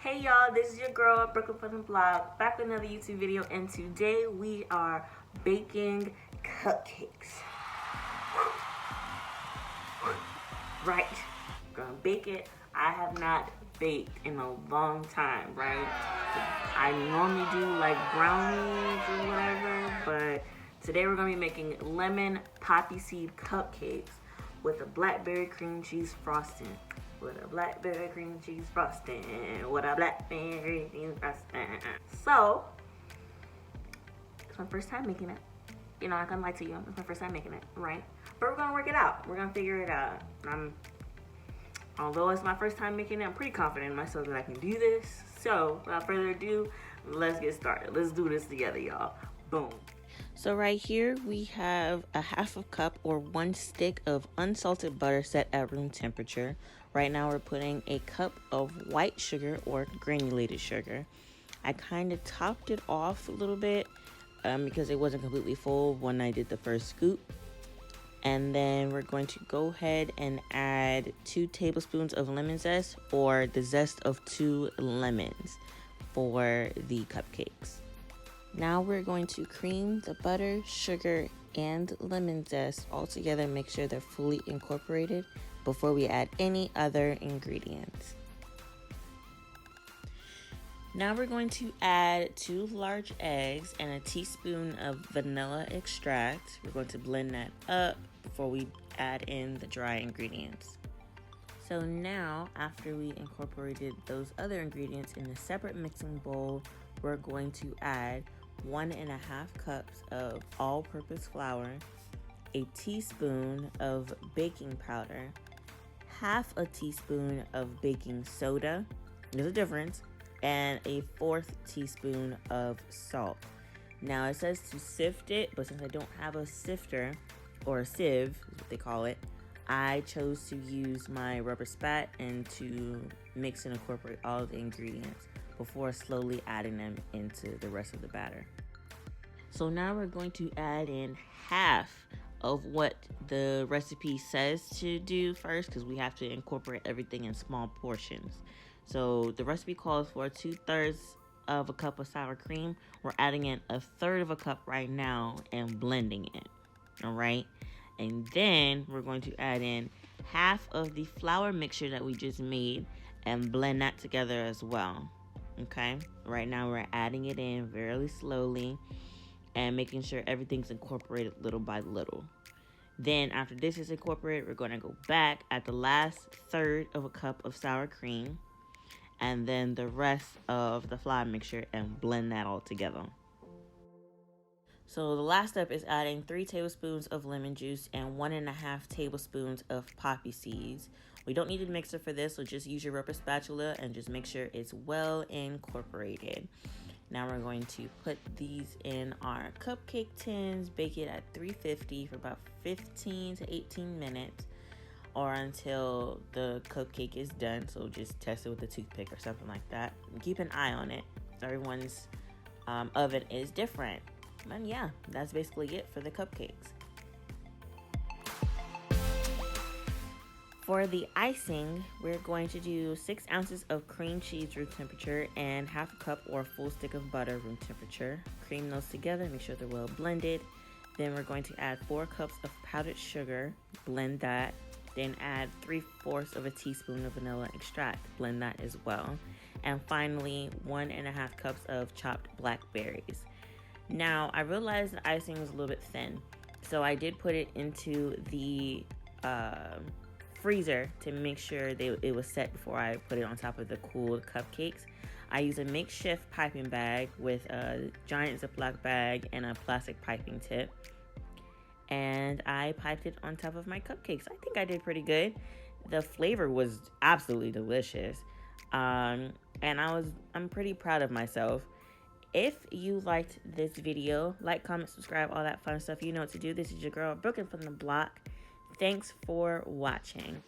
Hey y'all, this is your girl Brook-Lynn from the blog, back with another YouTube video, and today we are baking cupcakes. Right, we're gonna bake it. I have not baked in a long time, right? I normally do like brownies or whatever, but today we're gonna be making lemon poppy seed cupcakes with a blackberry cream cheese frosting. With a blackberry cream cheese frosting. With a blackberry cream frosting. So, it's my first time making it. You know, I'm not gonna lie to you. It's my first time making it, right? But we're gonna work it out. We're gonna figure it out. Although it's my first time making it, I'm pretty confident in myself that I can do this. So, without further ado, let's get started. Let's do this together, y'all. Boom. So right here we have a half a cup or 1 stick of unsalted butter set at room temperature. Right now we're putting a cup of white sugar or granulated sugar. I kind of topped it off a little bit because it wasn't completely full when I did the first scoop. And then we're going to go ahead and add 2 tablespoons of lemon zest, or the zest of 2 lemons for the cupcakes. Now we're going to cream the butter, sugar, and lemon zest all together. Make sure they're fully incorporated before we add any other ingredients. Now we're going to add 2 large eggs and a teaspoon of vanilla extract. We're going to blend that up before we add in the dry ingredients. So now, after we incorporated those other ingredients in a separate mixing bowl, we're going to add 1.5 cups of all-purpose flour, a teaspoon of baking powder, half a teaspoon of baking soda, there's a difference, and a 1/4 teaspoon of salt. Now it says to sift it, but since I don't have a sifter, or a sieve is what they call it, I chose to use my rubber spat and to mix and incorporate all of the ingredients before slowly adding them into the rest of the batter. So now we're going to add in half of what the recipe says to do first, because we have to incorporate everything in small portions. So the recipe calls for 2/3 of a cup of sour cream. We're adding in 1/3 of a cup right now and blending it. All right. And then we're going to add in half of the flour mixture that we just made and blend that together as well. Okay. Right now we're adding it in very slowly and making sure everything's incorporated little by little. Then after this is incorporated, we're going to go back at the last 1/3 of a cup of sour cream and then the rest of the flour mixture and blend that all together. So the last step is adding 3 tablespoons of lemon juice and 1.5 tablespoons of poppy seeds. We don't need a mixer for this, so just use your rubber spatula and just make sure it's well incorporated. Now we're going to put these in our cupcake tins, bake it at 350 for about 15 to 18 minutes or until the cupcake is done. So just test it with a toothpick or something like that. And keep an eye on it. Everyone's oven is different. And yeah, that's basically it for the cupcakes. For the icing, we're going to do 6 ounces of cream cheese room temperature and half a cup or a full stick of butter room temperature. Cream those together, make sure they're well blended. Then we're going to add 4 cups of powdered sugar, blend that. Then add 3/4 of a teaspoon of vanilla extract, blend that as well. And finally, 1.5 cups of chopped blackberries. Now, I realized the icing was a little bit thin, so I did put it into the freezer to make sure it was set before I put it on top of the cooled cupcakes. I use a makeshift piping bag with a giant Ziploc bag and a plastic piping tip, and I piped it on top of my cupcakes. I think I did pretty good. The flavor was absolutely delicious, and I'm pretty proud of myself. If you liked this video, like, comment, subscribe, all that fun stuff. You know what to do. This is your girl Brook-Lynn from the block. Thanks for watching.